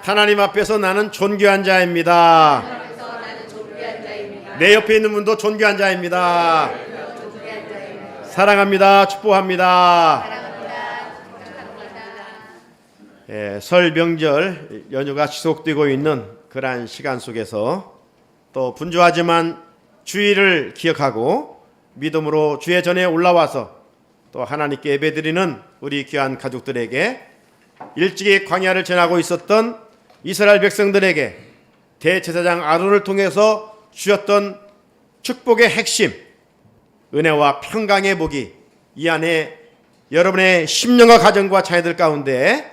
하나님 앞에서 나는 존귀한 자입니다. 내 옆에 있는 분도 존귀한 자입니다. 사랑합니다. 축복합니다. 설 명절 연휴가 지속되고 있는 그러한 시간 속에서 또 분주하지만 주일을 기억하고 믿음으로 주의 전에 올라와서 또 하나님께 예배드리는 우리 귀한 가족들에게 일찍이 광야를 지나고 있었던 이스라엘 백성들에게 대제사장 아론을 통해서 주셨던 축복의 핵심, 은혜와 평강의 복이 이 안에 여러분의 심령과 가정과 자녀들 가운데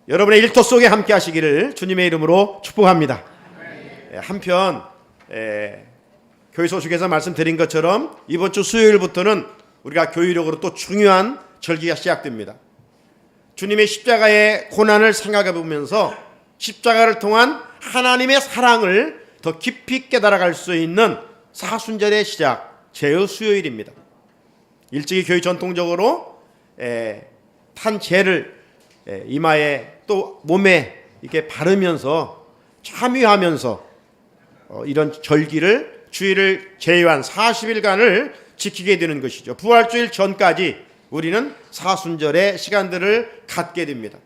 여러분의 일터 속에 함께 하시기를 주님의 이름으로 축복합니다. 한편 교회 소식에서 말씀드린 것처럼 이번 주 수요일부터는 우리가 교회력으로 또 중요한 절기가 시작됩니다. 주님의 십자가의 고난을 생각해 보면서 십자가를 통한 하나님의 사랑을 더 깊이 깨달아갈 수 있는 사순절의 시작, 제의 수요일입니다. 일찍이 교회 전통적으로 탄 재를 이마에 또 몸에 이렇게 바르면서 참여하면서 이런 절기를 주일을 제외한 40일간을 지키게 되는 것이죠. 부활주일 전까지 우리는 사순절의 시간들을 갖게 됩니다.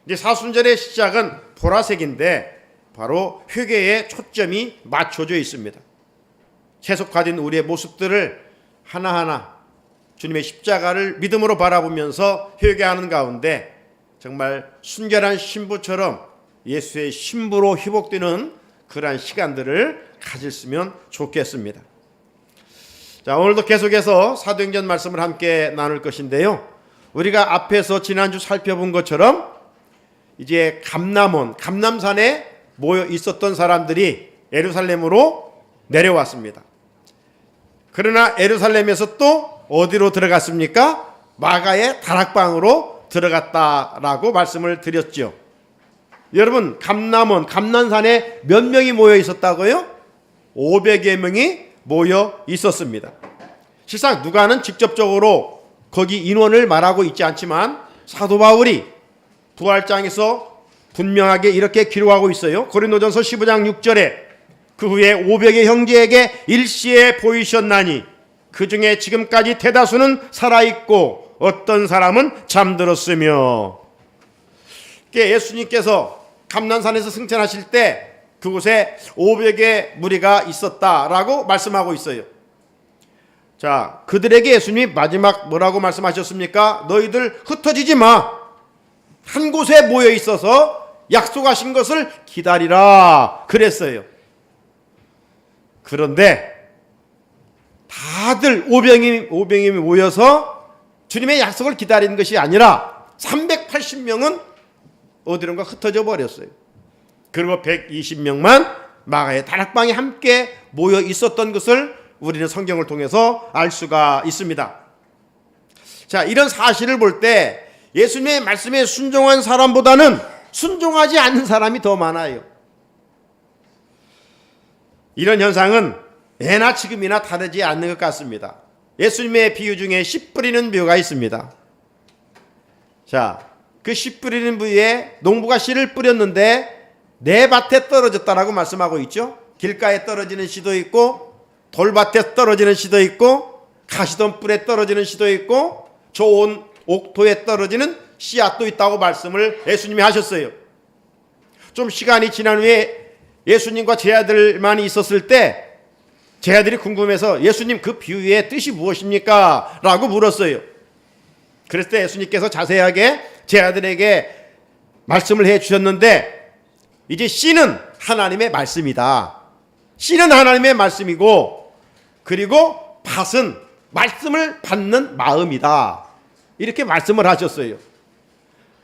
이제 사순절의 시작은 보라색인데 바로 회개에 초점이 맞춰져 있습니다. 세속화된 우리의 모습들을 하나하나 주님의 십자가를 믿음으로 바라보면서 회개하는 가운데 정말 순결한 신부처럼 예수의 신부로 회복되는 그러한 시간들을 가졌으면 좋겠습니다. 자, 오늘도 계속해서 사도행전 말씀을 함께 나눌 것인데요. 우리가 앞에서 지난주 살펴본 것처럼 이제 감남산에 모여 있었던 사람들이 예루살렘으로 내려왔습니다. 그러나 예루살렘에서 또 어디로 들어갔습니까? 마가의 다락방으로 들어갔다라고 말씀을 드렸죠. 여러분, 감난산에 몇 명이 모여 있었다고요? 500여 명이 모여 있었습니다. 실상 누가는 직접적으로 거기 인원을 말하고 있지 않지만 사도 바울이 부활장에서 분명하게 이렇게 기록하고 있어요. 고린도전서 15장 6절에 그 후에 500의 형제에게 일시에 보이셨나니 그 중에 지금까지 대다수는 살아있고 어떤 사람은 잠들었으며. 예수님께서 감난산에서 승천하실 때 그곳에 500의 무리가 있었다라고 말씀하고 있어요. 자, 그들에게 예수님이 마지막 뭐라고 말씀하셨습니까? 너희들 흩어지지 마. 한 곳에 모여 있어서 약속하신 것을 기다리라 그랬어요. 그런데 다들 500명이 모여서 주님의 약속을 기다리는 것이 아니라 380명은 어디론가 흩어져 버렸어요. 그리고 120명만 마가의 다락방에 함께 모여 있었던 것을 우리는 성경을 통해서 알 수가 있습니다. 자, 이런 사실을 볼 때 예수님의 말씀에 순종한 사람보다는 순종하지 않는 사람이 더 많아요. 이런 현상은 예나 지금이나 다르지 않는 것 같습니다. 예수님의 비유 중에 씨 뿌리는 비유가 있습니다. 자, 그 씨 뿌리는 비유에 농부가 씨를 뿌렸는데 내 밭에 떨어졌다라고 말씀하고 있죠. 길가에 떨어지는 씨도 있고 돌밭에 떨어지는 씨도 있고 가시덤 뿔에 떨어지는 씨도 있고 좋은 옥토에 떨어지는 씨앗도 있다고 말씀을 예수님이 하셨어요. 좀 시간이 지난 후에 예수님과 제자들만이 있었을 때 제자들이 궁금해서 예수님 그 비유의 뜻이 무엇입니까? 라고 물었어요. 그랬을 때 예수님께서 자세하게 제자들에게 말씀을 해주셨는데 이제 씨는 하나님의 말씀이다. 씨는 하나님의 말씀이고 그리고 밭은 말씀을 받는 마음이다. 이렇게 말씀을 하셨어요.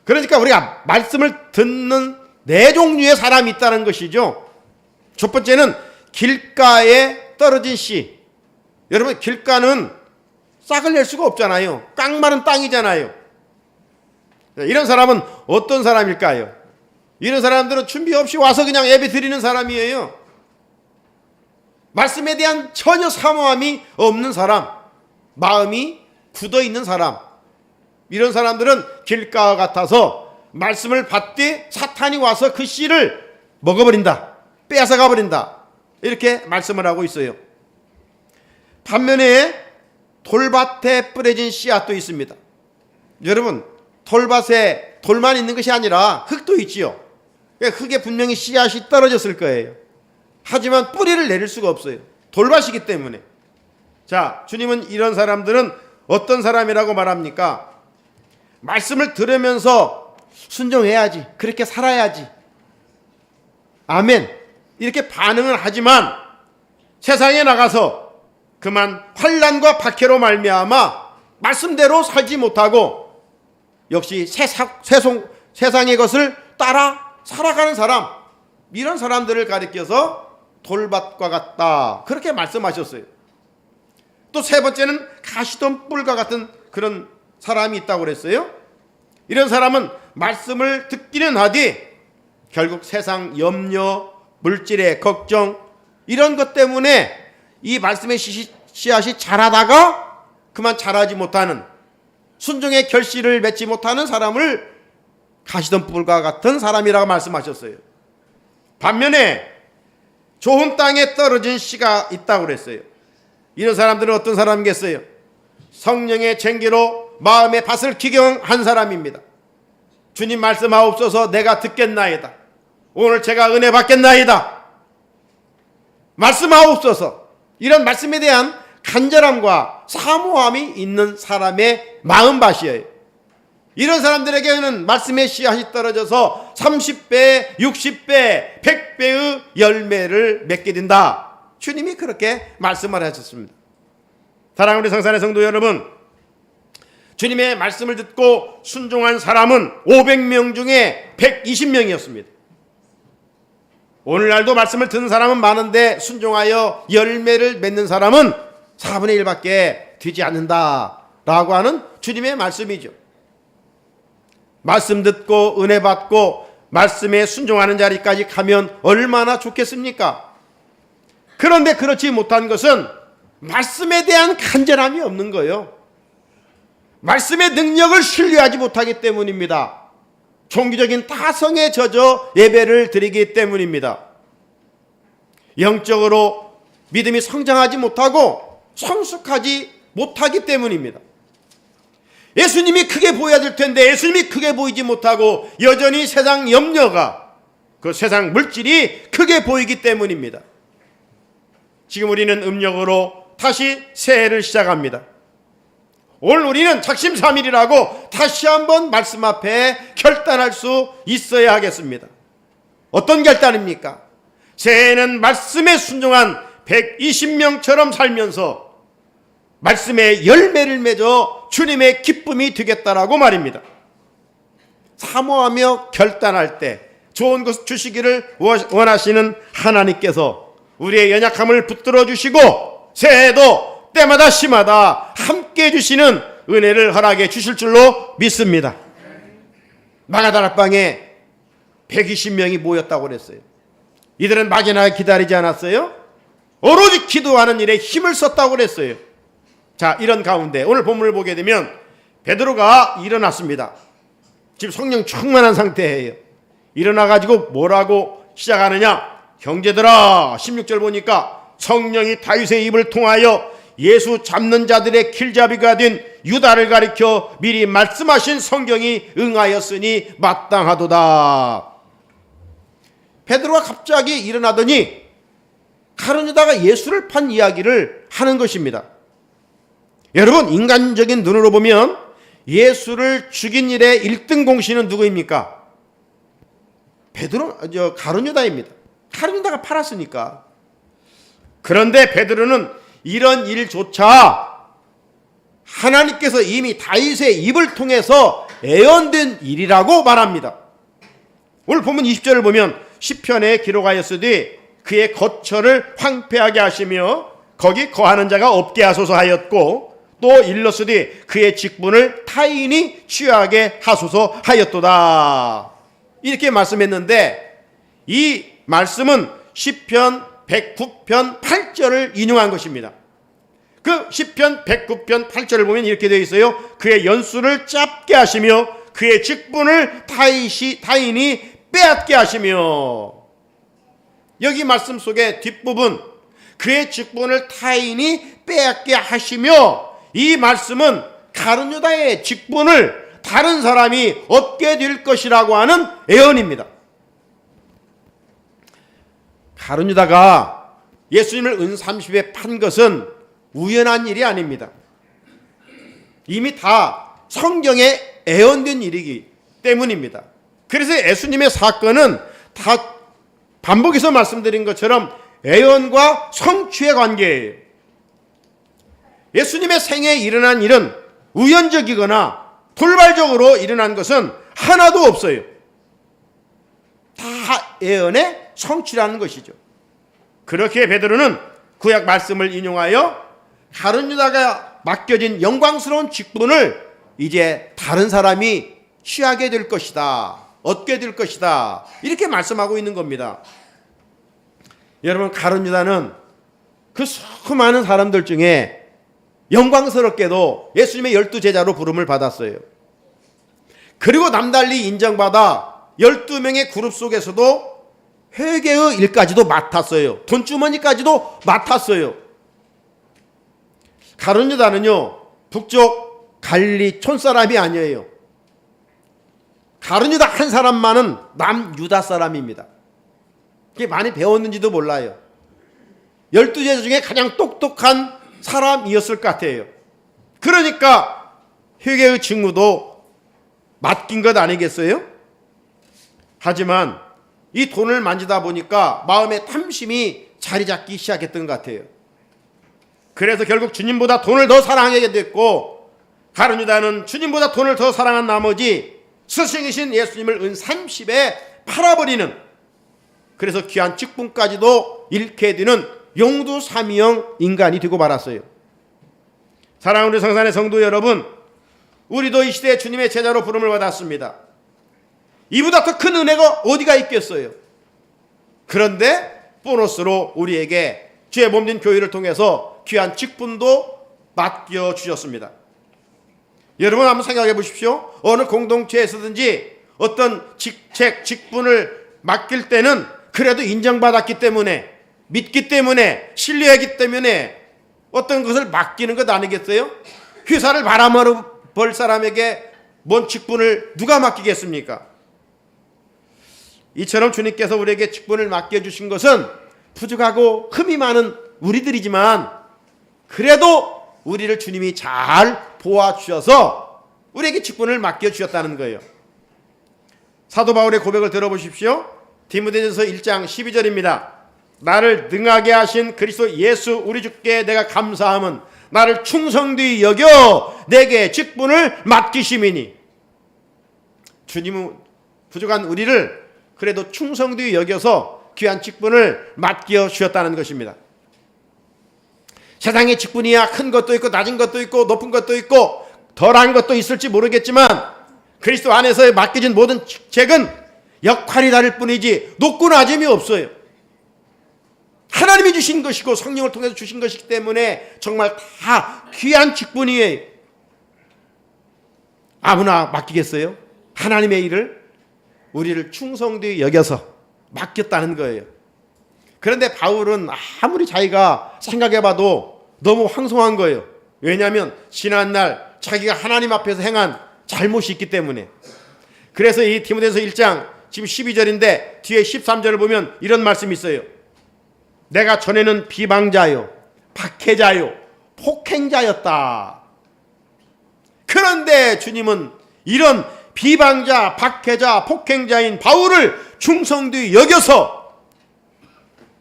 그러니까 우리가 말씀을 듣는 네 종류의 사람이 있다는 것이죠. 첫 번째는 길가에 떨어진 씨. 여러분, 길가는 싹을 낼 수가 없잖아요. 깡마른 땅이잖아요. 이런 사람은 어떤 사람일까요? 이런 사람들은 준비 없이 와서 그냥 예배 드리는 사람이에요. 말씀에 대한 전혀 사모함이 없는 사람, 마음이 굳어 있는 사람. 이런 사람들은 길가와 같아서 말씀을 받되 사탄이 와서 그 씨를 먹어버린다, 빼앗아가 버린다, 이렇게 말씀을 하고 있어요. 반면에 돌밭에 뿌려진 씨앗도 있습니다. 여러분, 돌밭에 돌만 있는 것이 아니라 흙도 있지요. 흙에 분명히 씨앗이 떨어졌을 거예요. 하지만 뿌리를 내릴 수가 없어요. 돌밭이기 때문에. 자, 주님은 이런 사람들은 어떤 사람이라고 말합니까? 말씀을 들으면서 순종해야지, 그렇게 살아야지, 아멘, 이렇게 반응을 하지만 세상에 나가서 그만 환난과 박해로 말미암아 말씀대로 살지 못하고 역시 세상의 것을 따라 살아가는 사람, 이런 사람들을 가리켜서 돌밭과 같다, 그렇게 말씀하셨어요. 또 세 번째는 가시덤 뿔과 같은 그런 사람이 있다고 그랬어요. 이런 사람은 말씀을 듣기는 하되 결국 세상 염려, 물질의 걱정, 이런 것 때문에 이 말씀의 씨앗이 자라다가 그만 자라지 못하는, 순종의 결실을 맺지 못하는 사람을 가시덤 뿔과 같은 사람이라고 말씀하셨어요. 반면에 좋은 땅에 떨어진 씨가 있다고 그랬어요. 이런 사람들은 어떤 사람이겠어요? 성령의 쟁기로 마음의 밭을 기경한 사람입니다. 주님 말씀하옵소서, 내가 듣겠나이다, 오늘 제가 은혜 받겠나이다, 말씀하옵소서, 이런 말씀에 대한 간절함과 사모함이 있는 사람의 마음밭이에요. 이런 사람들에게는 말씀의 씨앗이 떨어져서 30배, 60배, 100배의 열매를 맺게 된다, 주님이 그렇게 말씀을 하셨습니다. 사랑하는 우리 성산의 성도 여러분, 주님의 말씀을 듣고 순종한 사람은 500명 중에 120명이었습니다. 오늘날도 말씀을 듣는 사람은 많은데 순종하여 열매를 맺는 사람은 4분의 1밖에 되지 않는다라고 하는 주님의 말씀이죠. 말씀 듣고 은혜 받고 말씀에 순종하는 자리까지 가면 얼마나 좋겠습니까? 그런데 그렇지 못한 것은 말씀에 대한 간절함이 없는 거예요. 말씀의 능력을 신뢰하지 못하기 때문입니다. 종교적인 타성에 젖어 예배를 드리기 때문입니다. 영적으로 믿음이 성장하지 못하고 성숙하지 못하기 때문입니다. 예수님이 크게 보여야 될 텐데 예수님이 크게 보이지 못하고 여전히 세상 염려가, 그 세상 물질이 크게 보이기 때문입니다. 지금 우리는 음력으로 다시 새해를 시작합니다. 오늘 우리는 작심삼일이라고 다시 한번 말씀 앞에 결단할 수 있어야 하겠습니다. 어떤 결단입니까? 새해는 말씀에 순종한 120명처럼 살면서 말씀의 열매를 맺어 주님의 기쁨이 되겠다라고 말입니다. 사모하며 결단할 때 좋은 것 주시기를 원하시는 하나님께서 우리의 연약함을 붙들어 주시고 새해도 때마다 시마다 함께 해주시는 은혜를 허락해 주실 줄로 믿습니다. 마가다락방에 120명이 모였다고 그랬어요. 이들은 막연하게 기다리지 않았어요. 오로지 기도하는 일에 힘을 썼다고 그랬어요. 자, 이런 가운데 오늘 본문을 보게 되면 베드로가 일어났습니다. 지금 성령 충만한 상태예요. 일어나가지고 뭐라고 시작하느냐? 형제들아, 16절 보니까 성령이 다윗의 입을 통하여 예수 잡는 자들의 길잡이가 된 유다를 가리켜 미리 말씀하신 성경이 응하였으니 마땅하도다. 베드로가 갑자기 일어나더니 가룟 유다가 예수를 판 이야기를 하는 것입니다. 여러분, 인간적인 눈으로 보면 예수를 죽인 일의 1등 공신은 누구입니까? 가룟 유다입니다. 가룟 유다가 팔았으니까. 그런데 베드로는 이런 일조차 하나님께서 이미 다윗의 입을 통해서 예언된 일이라고 말합니다. 오늘 본문 20절을 보면 시편에 기록하였으되 그의 거처를 황폐하게 하시며 거기 거하는 자가 없게 하소서 하였고 또 일렀으되 그의 직분을 타인이 취하게 하소서 하였도다. 이렇게 말씀했는데 이 말씀은 시편 109편 8절을 인용한 것입니다. 그 시편 109편 8절을 보면 이렇게 되어 있어요. 그의 연수를 짧게 하시며 그의 직분을 타인이 빼앗게 하시며, 여기 말씀 속의 뒷부분 그의 직분을 타인이 빼앗게 하시며, 이 말씀은 가룟 유다의 직분을 다른 사람이 얻게 될 것이라고 하는 예언입니다. 가룟 유다가 예수님을 은 30에 판 것은 우연한 일이 아닙니다. 이미 다 성경에 예언된 일이기 때문입니다. 그래서 예수님의 사건은 다 반복해서 말씀드린 것처럼 예언과 성취의 관계예요. 예수님의 생애에 일어난 일은 우연적이거나 돌발적으로 일어난 것은 하나도 없어요. 다 예언의 성취라는 것이죠. 그렇게 베드로는 구약 말씀을 인용하여 가룟 유다가 맡겨진 영광스러운 직분을 이제 다른 사람이 취하게 될 것이다, 얻게 될 것이다, 이렇게 말씀하고 있는 겁니다. 여러분, 가룟 유다는 그 수많은 사람들 중에 영광스럽게도 예수님의 12제자로 부름을 받았어요. 그리고 남달리 인정받아 12명의 그룹 속에서도 회개의 일까지도 맡았어요. 돈주머니까지도 맡았어요. 가룟 유다는요, 북쪽 갈릴리 촌사람이 아니에요. 가룟 유다 한 사람만은 남유다 사람입니다. 그게 많이 배웠는지도 몰라요. 12제자 중에 가장 똑똑한 사람이었을 것 같아요. 그러니까 회개의 직무도 맡긴 것 아니겠어요? 하지만 이 돈을 만지다 보니까 마음에 탐심이 자리 잡기 시작했던 것 같아요. 그래서 결국 주님보다 돈을 더 사랑하게 됐고, 가룟 유다는 주님보다 돈을 더 사랑한 나머지 스승이신 예수님을 은 30에 팔아버리는, 그래서 귀한 직분까지도 잃게 되는 용두사미형 인간이 되고 말았어요. 사랑하는 우리 성산의 성도 여러분, 우리도 이 시대에 주님의 제자로 부름을 받았습니다. 이보다 더 큰 은혜가 어디가 있겠어요? 그런데 보너스로 우리에게 주의 몸된 교회를 통해서 귀한 직분도 맡겨주셨습니다. 여러분 한번 생각해 보십시오. 어느 공동체에서든지 어떤 직책, 직분을 맡길 때는 그래도 인정받았기 때문에, 믿기 때문에, 신뢰하기 때문에 어떤 것을 맡기는 것 아니겠어요? 회사를 바람으로 벌 사람에게 뭔 직분을 누가 맡기겠습니까? 이처럼 주님께서 우리에게 직분을 맡겨주신 것은 부족하고 흠이 많은 우리들이지만, 그래도 우리를 주님이 잘 보아주셔서 우리에게 직분을 맡겨주셨다는 거예요. 사도 바울의 고백을 들어보십시오. 디모데전서 1장 12절입니다. 나를 능하게 하신 그리스도 예수 우리 주께 내가 감사함은 나를 충성되이 여겨 내게 직분을 맡기심이니. 주님은 부족한 우리를 그래도 충성되이 여겨서 귀한 직분을 맡겨주셨다는 것입니다. 세상의 직분이야 큰 것도 있고 낮은 것도 있고 높은 것도 있고 덜한 것도 있을지 모르겠지만, 그리스도 안에서 맡겨진 모든 직책은 역할이 다를 뿐이지 높고 낮음이 없어요. 하나님이 주신 것이고 성령을 통해서 주신 것이기 때문에 정말 다 귀한 직분이에요. 아무나 맡기겠어요? 하나님의 일을 우리를 충성되이 여겨서 맡겼다는 거예요. 그런데 바울은 아무리 자기가 생각해봐도 너무 황송한 거예요. 왜냐하면 지난날 자기가 하나님 앞에서 행한 잘못이 있기 때문에. 그래서 이 디모데전서 1장 지금 12절인데 뒤에 13절을 보면 이런 말씀이 있어요. 내가 전에는 비방자요, 박해자요, 폭행자였다. 그런데 주님은 이런 비방자, 박해자, 폭행자인 바울을 충성되이 여겨서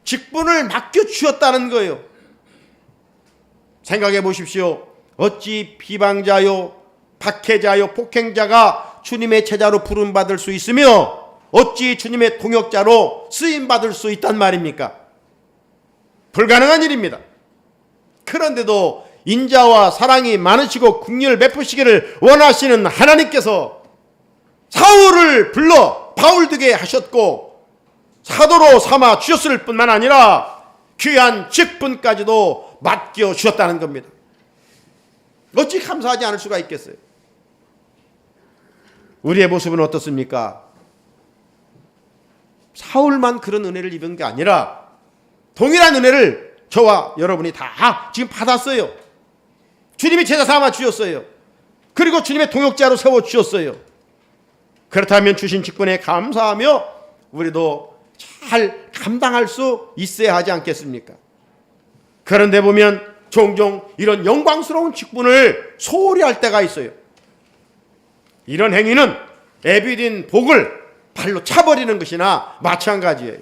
직분을 맡겨주셨다는 거예요. 생각해 보십시오. 어찌 비방자요, 박해자요, 폭행자가 주님의 제자로 부름받을 수 있으며 어찌 주님의 동역자로 쓰임받을 수 있단 말입니까? 불가능한 일입니다. 그런데도 인자와 사랑이 많으시고 긍휼을 베푸시기를 원하시는 하나님께서 사울을 불러 바울 되게 하셨고 사도로 삼아 주셨을 뿐만 아니라 귀한 직분까지도 맡겨주셨다는 겁니다. 어찌 감사하지 않을 수가 있겠어요? 우리의 모습은 어떻습니까? 사울만 그런 은혜를 입은 게 아니라 동일한 은혜를 저와 여러분이 다 지금 받았어요. 주님이 제자 삼아 주셨어요. 그리고 주님의 동역자로 세워 주셨어요. 그렇다면 주신 직분에 감사하며 우리도 잘 감당할 수 있어야 하지 않겠습니까? 그런데 보면 종종 이런 영광스러운 직분을 소홀히 할 때가 있어요. 이런 행위는 애비딘 복을 발로 차버리는 것이나 마찬가지예요.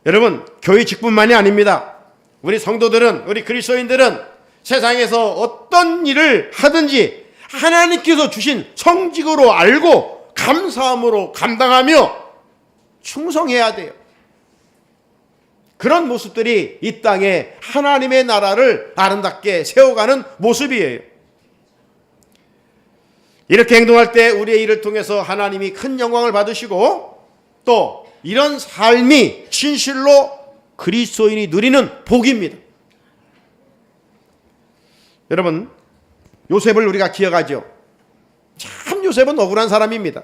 여러분, 교회 직분만이 아닙니다. 우리 성도들은, 우리 그리스도인들은 세상에서 어떤 일을 하든지 하나님께서 주신 성직으로 알고 감사함으로 감당하며 충성해야 돼요. 그런 모습들이 이 땅에 하나님의 나라를 아름답게 세워가는 모습이에요. 이렇게 행동할 때 우리의 일을 통해서 하나님이 큰 영광을 받으시고 또 이런 삶이 진실로 그리스도인이 누리는 복입니다. 여러분, 요셉을 우리가 기억하죠. 참 요셉은 억울한 사람입니다.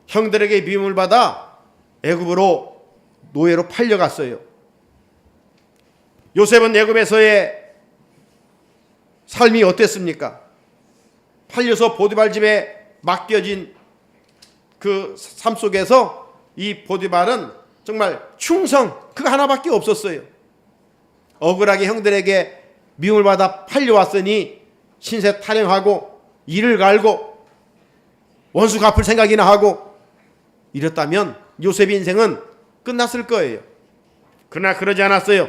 형들에게 미움을 받아 애굽으로 노예로 팔려갔어요. 요셉은 애굽에서의 삶이 어땠습니까? 팔려서 보디발 집에 맡겨진 그 삶 속에서 이 보디발은 정말 충성 그거 하나밖에 없었어요. 억울하게 형들에게 미움을 받아 팔려왔으니 신세 타령하고 이를 갈고 원수 갚을 생각이나 하고 이랬다면 요셉의 인생은 끝났을 거예요. 그러나 그러지 않았어요.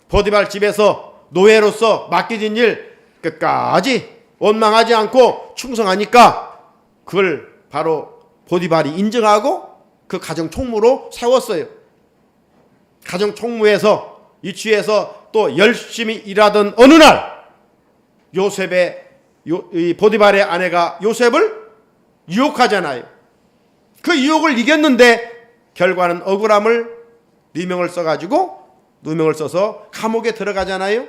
보디발 집에서 노예로서 맡겨진 일 끝까지 원망하지 않고 충성하니까 그걸 바로 보디발이 인정하고 그 가정 총무로 세웠어요. 가정 총무에서 유치해서 또 열심히 일하던 어느 날 요셉의 이 보디발의 아내가 요셉을 유혹하잖아요. 그 유혹을 이겼는데 결과는 억울함을 누명을 써서 감옥에 들어가잖아요.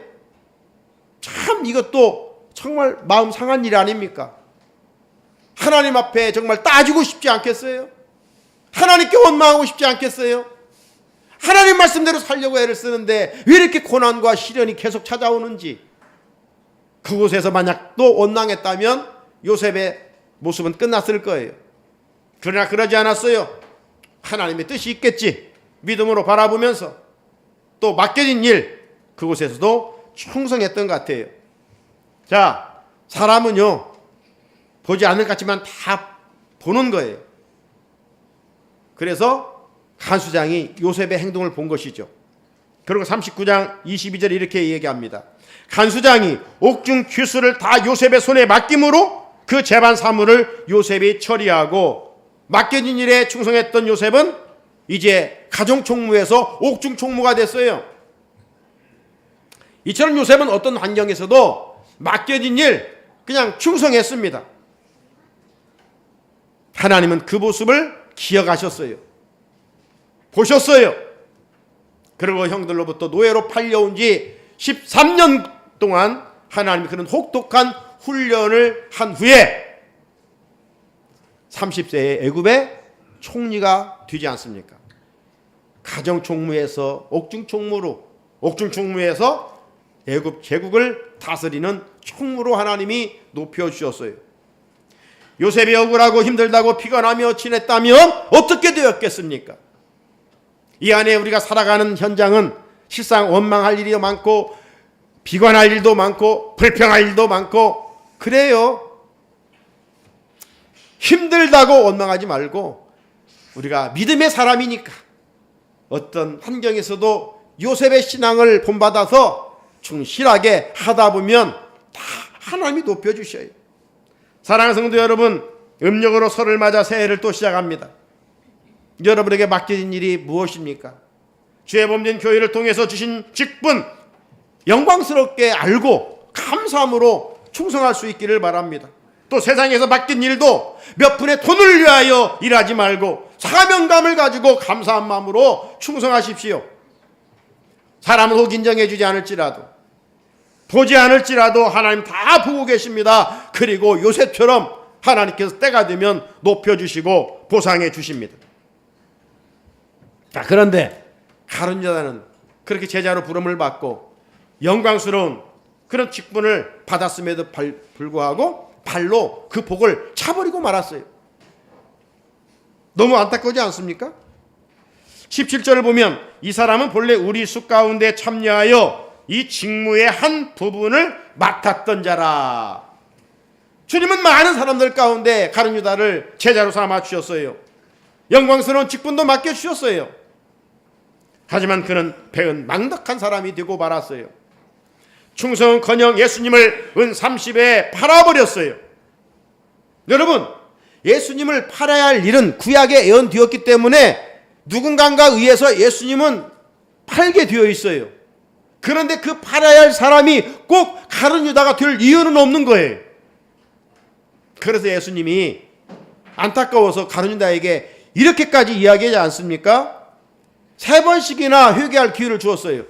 참 이것도 정말 마음 상한 일 아닙니까? 하나님 앞에 정말 따지고 싶지 않겠어요? 하나님께 원망하고 싶지 않겠어요? 하나님 말씀대로 살려고 애를 쓰는데 왜 이렇게 고난과 시련이 계속 찾아오는지. 그곳에서 만약 또 원망했다면 요셉의 모습은 끝났을 거예요. 그러나 그러지 않았어요. 하나님의 뜻이 있겠지 믿음으로 바라보면서 또 맡겨진 일 그곳에서도 충성했던 것 같아요. 자, 사람은요 보지 않을 것 같지만 다 보는 거예요. 그래서 간수장이 요셉의 행동을 본 것이죠. 그리고 39장 22절에 이렇게 얘기합니다. 간수장이 옥중 큐스를 다 요셉의 손에 맡김으로 그 재반 사물을 요셉이 처리하고 맡겨진 일에 충성했던 요셉은 이제 가정총무에서 옥중총무가 됐어요. 이처럼 요셉은 어떤 환경에서도 맡겨진 일 그냥 충성했습니다. 하나님은 그 모습을 기억하셨어요. 보셨어요. 그리고 형들로부터 노예로 팔려온 지 13년 동안 하나님이 그런 혹독한 훈련을 한 후에 30세의 애굽의 총리가 되지 않습니까? 가정총무에서 옥중총무에서 애굽 제국을 다스리는 총무로 하나님이 높여주셨어요. 요셉이 억울하고 힘들다고 피곤하며 지냈다면 어떻게 되었겠습니까? 이 안에 우리가 살아가는 현장은 실상 원망할 일이 많고 비관할 일도 많고 불평할 일도 많고 그래요. 힘들다고 원망하지 말고 우리가 믿음의 사람이니까 어떤 환경에서도 요셉의 신앙을 본받아서 충실하게 하다 보면 다 하나님이 높여주셔요. 사랑하는 성도 여러분, 음력으로 설을 맞아 새해를 또 시작합니다. 여러분에게 맡겨진 일이 무엇입니까? 주의 몸된 교회를 통해서 주신 직분 영광스럽게 알고 감사함으로 충성할 수 있기를 바랍니다. 또 세상에서 맡긴 일도 몇 푼의 돈을 위하여 일하지 말고 사명감을 가지고 감사한 마음으로 충성하십시오. 사람은 혹 인정해 주지 않을지라도 보지 않을지라도 하나님 다 보고 계십니다. 그리고 요셉처럼 하나님께서 때가 되면 높여주시고 보상해 주십니다. 자, 그런데 가룟 유다는 그렇게 제자로 부름을 받고 영광스러운 그런 직분을 받았음에도 불구하고 발로 그 복을 차버리고 말았어요. 너무 안타까우지 않습니까? 17절을 보면 이 사람은 본래 우리 수 가운데 참여하여 이 직무의 한 부분을 맡았던 자라. 주님은 많은 사람들 가운데 가룟 유다를 제자로 삼아 주셨어요. 영광스러운 직분도 맡겨 주셨어요. 하지만 그는 배은 망덕한 사람이 되고 말았어요. 충성은커녕 예수님을 은 30에 팔아버렸어요. 여러분, 예수님을 팔아야 할 일은 구약에 예언되었기 때문에 누군가에 의해서 예수님은 팔게 되어 있어요. 그런데 그 팔아야 할 사람이 꼭 가룟 유다가 될 이유는 없는 거예요. 그래서 예수님이 안타까워서 가룟 유다에게 이렇게까지 이야기하지 않습니까? 3번씩이나 회개할 기회를 주었어요.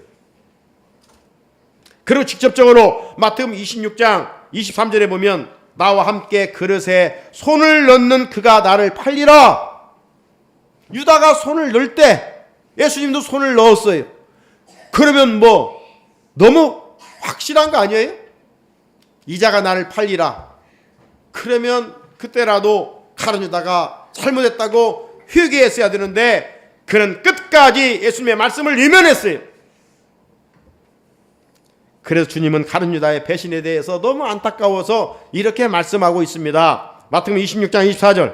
그리고 직접적으로 마태복음 26장 23절에 보면 나와 함께 그릇에 손을 넣는 그가 나를 팔리라. 유다가 손을 넣을 때 예수님도 손을 넣었어요. 그러면 뭐 너무 확실한 거 아니에요? 이자가 나를 팔리라. 그러면 그때라도 가룟 유다가 잘못했다고 회개했어야 되는데 그는 끝까지 예수님의 말씀을 외면했어요. 그래서 주님은 가룟 유다의 배신에 대해서 너무 안타까워서 이렇게 말씀하고 있습니다. 마태복음 26장 24절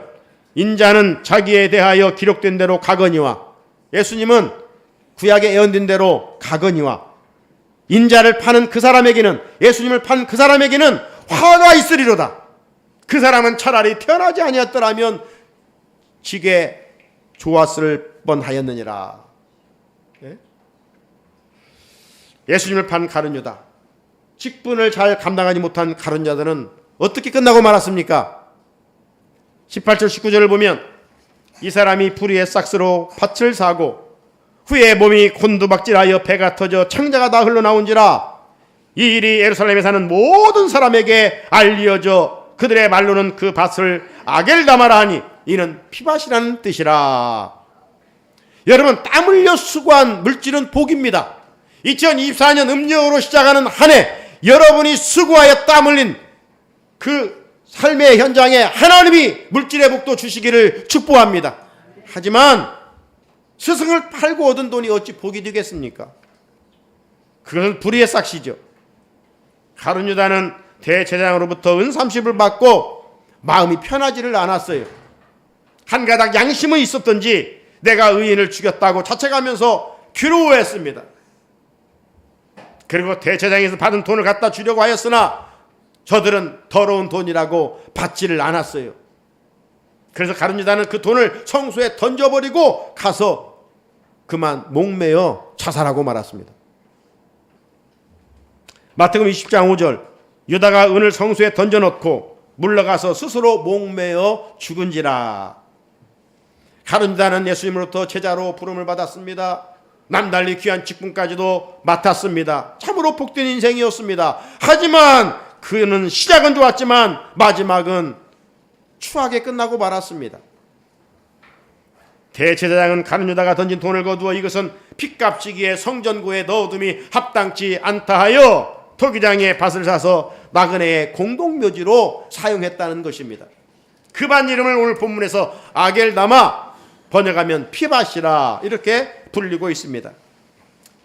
인자는 자기에 대하여 기록된 대로 가거니와, 예수님은 구약에 예언된 대로 가거니와 인자를 파는 그 사람에게는, 예수님을 파는 그 사람에게는 화가 있으리로다. 그 사람은 차라리 태어나지 아니었더라면 지게 좋았을 뻔하였느니라. 예수님을 판 가룟 유다, 직분을 잘 감당하지 못한 가룟 유다는 어떻게 끝나고 말았습니까? 18절 19절을 보면 이 사람이 불의의 싹스로 밭을 사고 후에 몸이 곤두박질하여 배가 터져 창자가 다 흘러나온지라. 이 일이 예루살렘에 사는 모든 사람에게 알려져 그들의 말로는 그 밭을 아겔다마라 하니 이는 피밭이라는 뜻이라. 여러분, 땀 흘려 수고한 물질은 복입니다. 2024년 음력으로 시작하는 한 해 여러분이 수고하여 땀 흘린 그 삶의 현장에 하나님이 물질의 복도 주시기를 축복합니다. 하지만 스승을 팔고 얻은 돈이 어찌 복이 되겠습니까? 그것은 불의의 싹시죠. 가룟 유다는 대제사장으로부터 은 30을 받고 마음이 편하지를 않았어요. 한 가닥 양심은 있었던지 내가 의인을 죽였다고 자책하면서 괴로워했습니다. 그리고 대제사장에서 받은 돈을 갖다 주려고 하였으나 저들은 더러운 돈이라고 받지를 않았어요. 그래서 가룟 유다는 그 돈을 성소에 던져버리고 가서 그만 목매어 자살하고 말았습니다. 마태복음 20장 5절 유다가 은을 성소에 던져놓고 물러가서 스스로 목매어 죽은지라. 가룟 유다는 예수님으로부터 제자로 부름을 받았습니다. 남달리 귀한 직분까지도 맡았습니다. 참으로 복된 인생이었습니다. 하지만 그는 시작은 좋았지만 마지막은 추하게 끝나고 말았습니다. 대제사장은 가룟 유다가 던진 돈을 거두어 이것은 핏값이기에 성전구에 넣어둠이 합당치 않다 하여 토기장에 밭을 사서 나그네의 공동묘지로 사용했다는 것입니다. 그 밭 이름을 오늘 본문에서 아겔다마, 번역하면 피밭이라 이렇게 불리고 있습니다.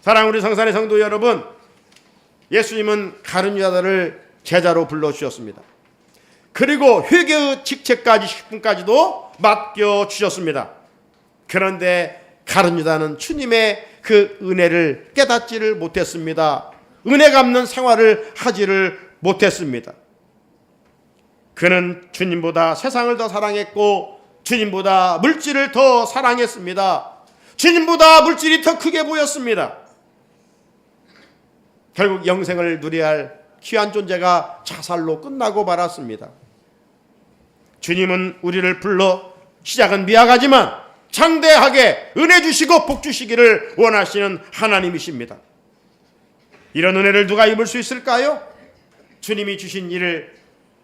사랑하는 우리 성산의 성도 여러분, 예수님은 가룟 유다를 제자로 불러주셨습니다. 그리고 회개의 직책까지 10분까지도 맡겨주셨습니다. 그런데 가룟 유다는 주님의 그 은혜를 깨닫지를 못했습니다. 은혜 갚는 생활을 하지를 못했습니다. 그는 주님보다 세상을 더 사랑했고 주님보다 물질을 더 사랑했습니다. 주님보다 물질이 더 크게 보였습니다. 결국 영생을 누려야 할 귀한 존재가 자살로 끝나고 말았습니다. 주님은 우리를 불러 시작은 미약하지만 장대하게 은혜 주시고 복 주시기를 원하시는 하나님이십니다. 이런 은혜를 누가 입을 수 있을까요? 주님이 주신 일을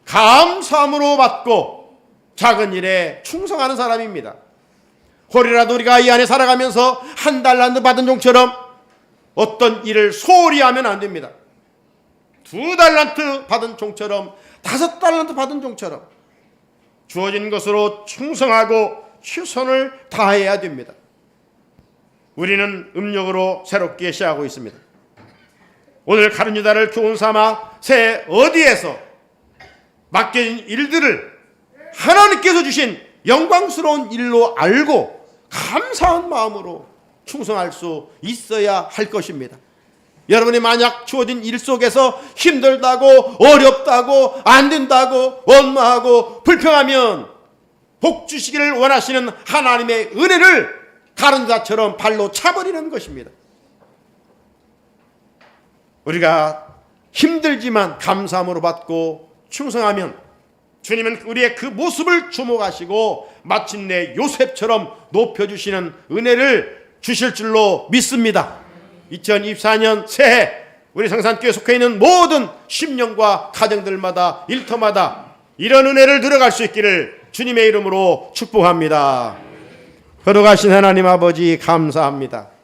감사함으로 받고 작은 일에 충성하는 사람입니다. 혹이라도 우리가 이 안에 살아가면서 한 달란트 받은 종처럼 어떤 일을 소홀히 하면 안 됩니다. 2달란트 받은 종처럼 5달란트 받은 종처럼 주어진 것으로 충성하고 최선을 다해야 됩니다. 우리는 음력으로 새롭게 시작하고 있습니다. 오늘 가룟유다를 교훈 삼아 새해 어디에서 맡겨진 일들을 하나님께서 주신 영광스러운 일로 알고 감사한 마음으로 충성할 수 있어야 할 것입니다. 여러분이 만약 주어진 일 속에서 힘들다고 어렵다고 안 된다고 원망하고 불평하면 복 주시기를 원하시는 하나님의 은혜를 가룟유다처럼 발로 차버리는 것입니다. 우리가 힘들지만 감사함으로 받고 충성하면 주님은 우리의 그 모습을 주목하시고 마침내 요셉처럼 높여주시는 은혜를 주실 줄로 믿습니다. 2024년 새해 우리 성산교회 속해 있는 모든 심령과 가정들마다 일터마다 이런 은혜를 들어갈 수 있기를 주님의 이름으로 축복합니다. 걸어가신 하나님 아버지 감사합니다.